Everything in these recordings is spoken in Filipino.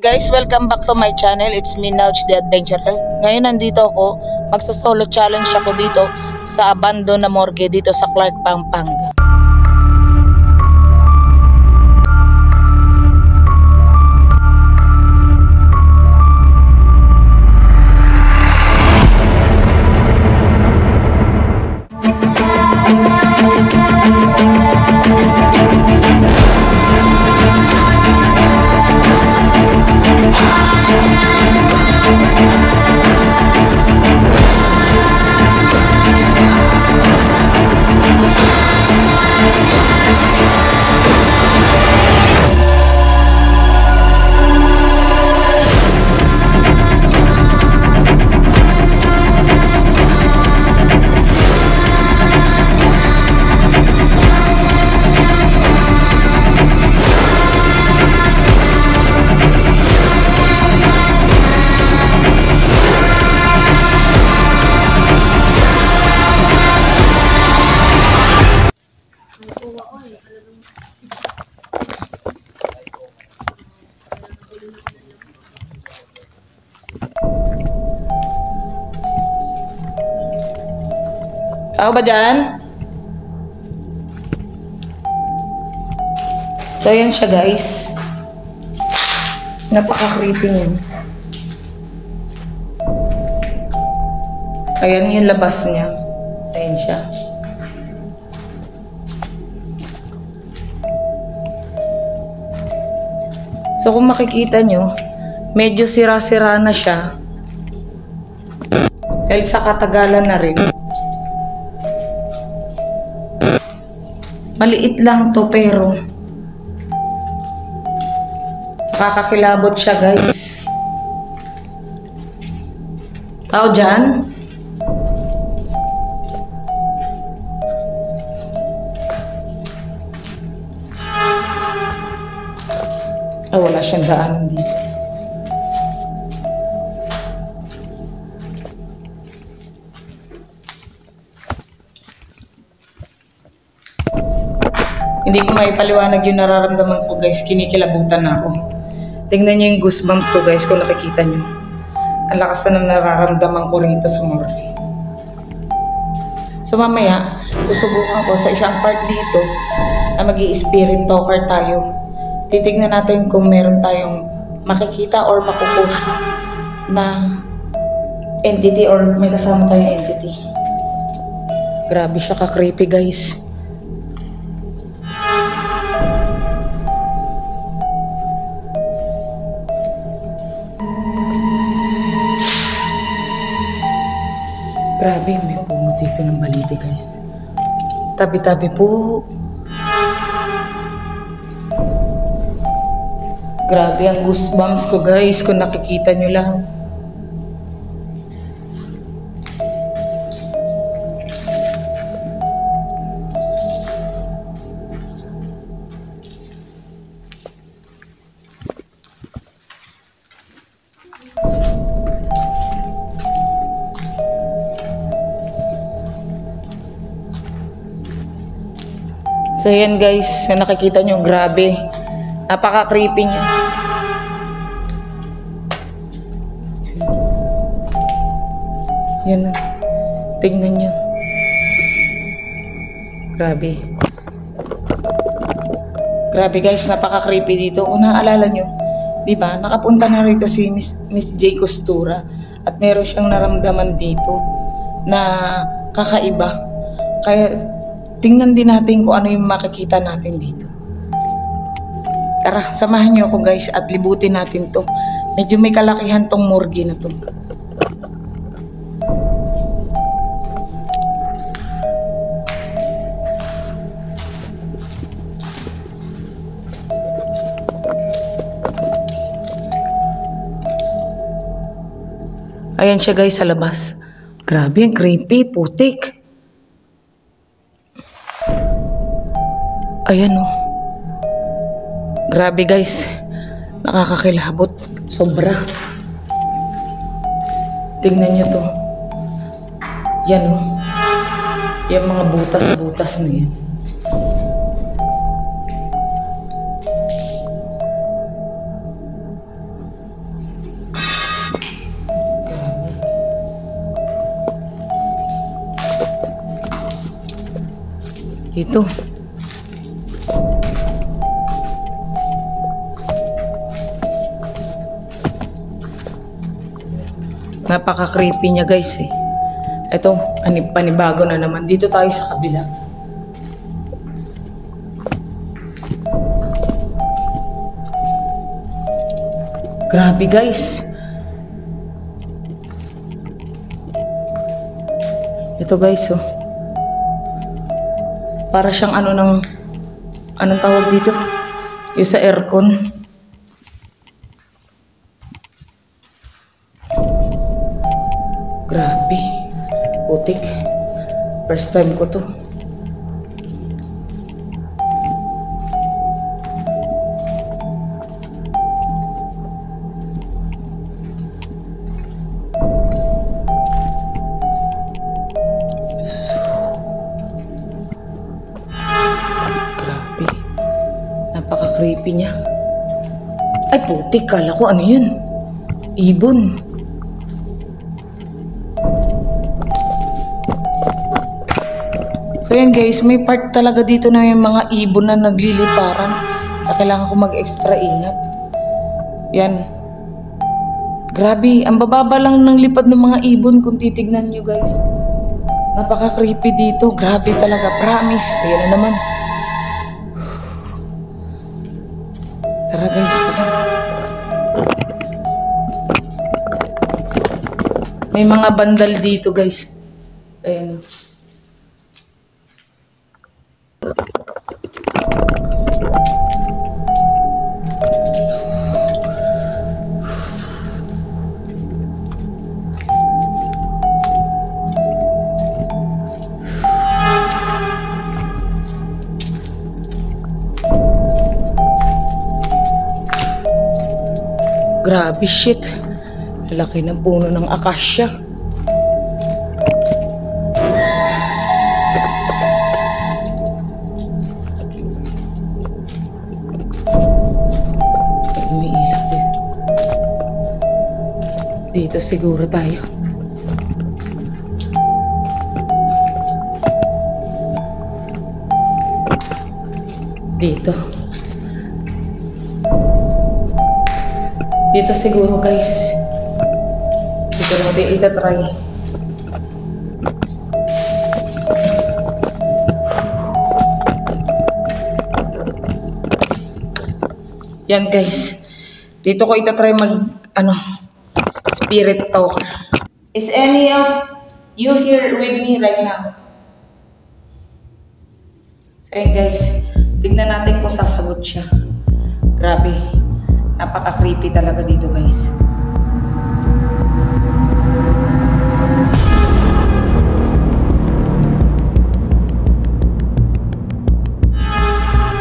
Guys, welcome back to my channel. It's me, Nauch the Adventure. Ngayon nandito ako, magsa-solo challenge ako dito sa Abando na Morgue dito sa Clark, Pampanga. Tao ba dyan? So, ayan siya guys. Napaka-creepy niya. Ayan yung labas niya. Ayan siya. So, kung makikita nyo, medyo sira-sira na siya. Dahil sa katagalan na rin. Maliit lang to pero nakakakilabot siya guys. Tao dyan? Wala siyang daanan dito. Hindi ko maipaliwanag yung nararamdaman ko guys, kinikilabutan na ako. Tingnan nyo yung goosebumps ko guys kung nakikita nyo. Ang lakas na nararamdaman ko rito sa morgue. So mamaya, susubukan ko sa isang part dito na mag-i-spirit talker tayo. Titignan natin kung meron tayong makikita or makukuha na entity or may kasama tayong entity. Grabe siya ka-creepy guys. Grabe, may puno dito ng balite guys. Tabi-tabi po. Grabe ang goosebumps ko guys kung nakikita nyo lang. So yan guys, na nakikita nyo, grabe. Napaka-creepy nyo. Yan na. Tingnan nyo. Grabe. Grabe guys, napaka-creepy dito. Kung naaalala nyo, diba, nakapunta na rito si Miss J. Costura at meron siyang naramdaman dito na kakaiba. Kaya tingnan din natin kung ano yung makikita natin dito. Tara, samahan nyo ako guys at libutin natin to. Medyo may kalakihan tong morgue na to. Ayan siya guys sa labas. Grabe, ang creepy, putik. Ayan oh. Grabe guys. Nakakakilabot. Sobra. Tingnan nyo to. Yan oh. Yung mga butas-butas na yan. Ito. Napaka-creepy niya guys eh. Ito, panibago na naman. Dito tayo sa kabila. Grabe guys. Ito guys oh. Para siyang anong tawag dito? Yung sa aircon. Grabe. Putik. First time ko to. Grabe. Napaka-creepy niya. Ay putik. Kala ko ano yun? Ibon. So yan guys, may part talaga dito na may mga ibon na nagliliparan. Kailangan ko mag-extra ingat. Yan. Grabe, ang bababa lang ng lipad ng mga ibon kung titignan nyo guys. Napaka-creepy dito. Grabe talaga, promise. Ayan na naman. Tara guys, tara. May mga bandal dito guys. Ayan. Grabe shit. Laki ng puno ng akasya. Umiilap din. Dito siguro tayo. Dito. Dito siguro guys. Dito natin itatry. Yan guys. Dito ko itatry spirit talker. Is any of you here with me right now? So yan guys. Tignan natin kung sasagot siya. Grabe. Napaka-creepy talaga dito guys.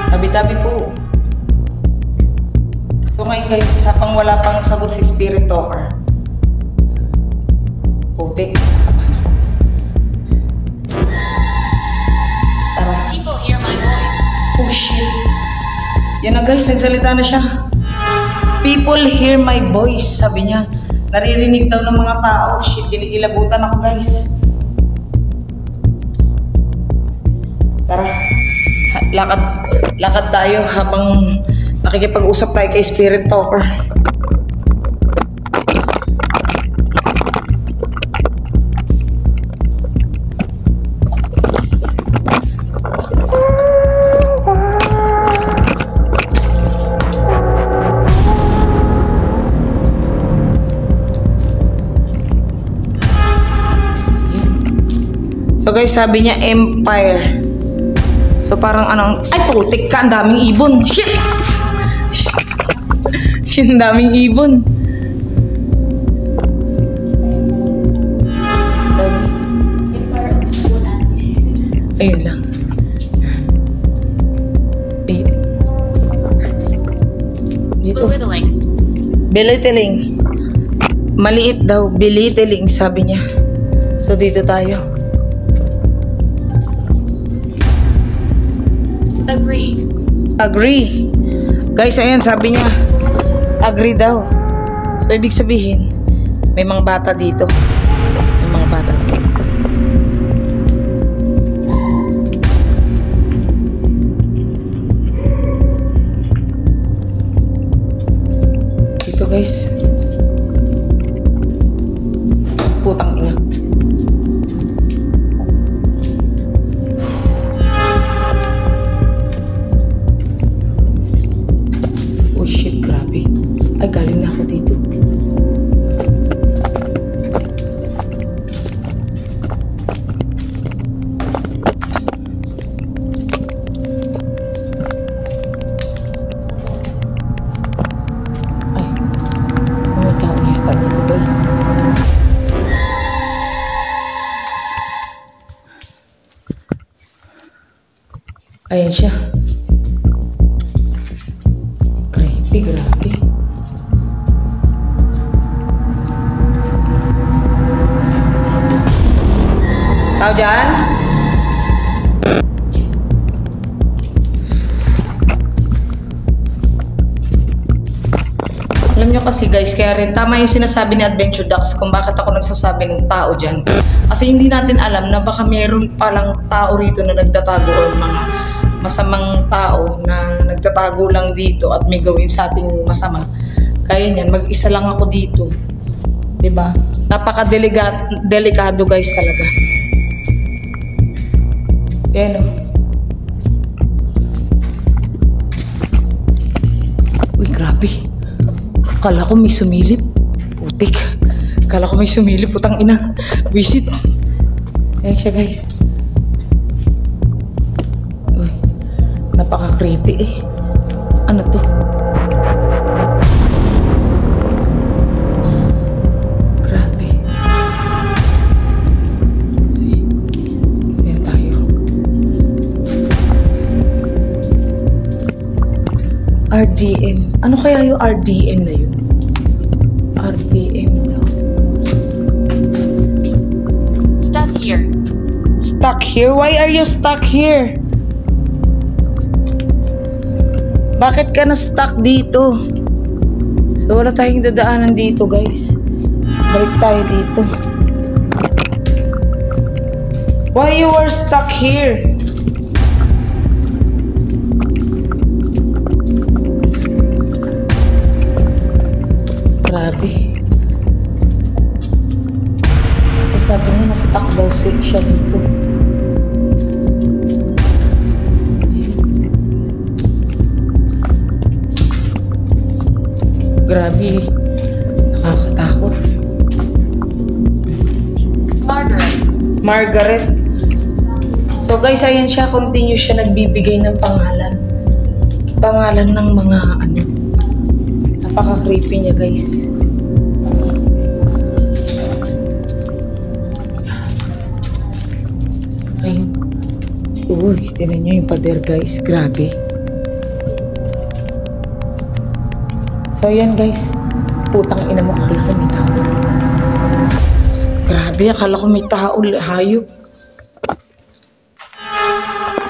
Tabi-tabi po. So ngayon guys, habang wala pang sagot si Spirit Talker. Putik. Tara. People hear my voice. Oh shit. Yan na guys, nagsalita na siya. People hear my voice, sabi niya. Naririnig daw ng mga tao. Shit, ginigilabutan ako guys. Tara, lakad tayo habang nakikipag-usap tayo kay Spirit Talker. So guys, sabi niya Empire. So parang ay putik ka, ang daming ibon. Shit! Shit, ang daming ibon. Ayun lang. Dito. Belittling. Maliit daw, belittling sabi niya. So dito tayo. Agree. Guys, ayan, sabi niya, agree daw. So, ibig sabihin, may mga bata dito. May mga bata dito. guys. Putang ina. Oh shit, grabe. Ay, galing na ako dito. Ayan siya. Creepy, grabe. Tao dyan? Alam nyo kasi guys, kaya rin tama yung sinasabi ni Adventure Ducks kung bakit ako nagsasabi ng tao dyan. Kasi hindi natin alam na baka meron palang tao rito na nagtatago o mga masamang tao na nagtatago lang dito at may gawin sa ating masama. Kaya niyan, mag-isa lang ako dito. 'Di ba? Napaka-delikado guys talaga. Yan o. Uy, grabe. Akala ko may sumilip. Putik. Akala ko may sumilip. Putang ina. Visit. Ayan siya guys. Napaka-creepy eh. Ano to? Grabe. Ayan tayo. RDM. Ano kaya yung RDM na yun? RDM daw. Stuck here. Stuck here? Why are you stuck here? Bakit ka na-stuck dito? So, wala tayong dadaanan dito, guys. Balik tayo dito. Why you were stuck here? Grabe. Sabi niya, na-stuck daw siya dito. Grabe. Nakakatakot. Margaret. So guys, ayan siya. Continue siya nagbibigay ng pangalan. Pangalan ng mga ano. Napaka-creepy niya guys. Ayun. Uy, tinan niyo yung pader guys. Grabe. So, ayan guys. Putang ina mo, akala ko may tao. Grabe, akala ko may tao. Hayop.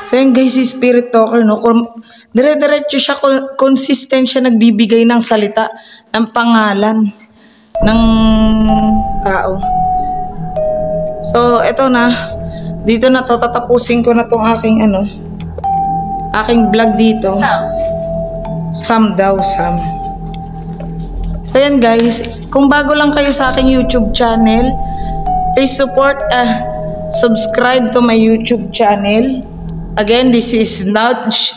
So, ayan guys, si Spirit Talker, no? Dire-diretso siya, consistent siya nagbibigay ng salita, ng pangalan, ng tao. So, eto na. Dito na to, tatapusin ko na tong aking, aking vlog dito. Sam daw, Sam. So yan guys, kung bago lang kayo sa aking YouTube channel, please subscribe to my YouTube channel. Again, this is Nudge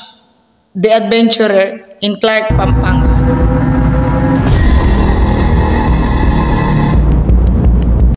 the Adventurer in Clark, Pampanga.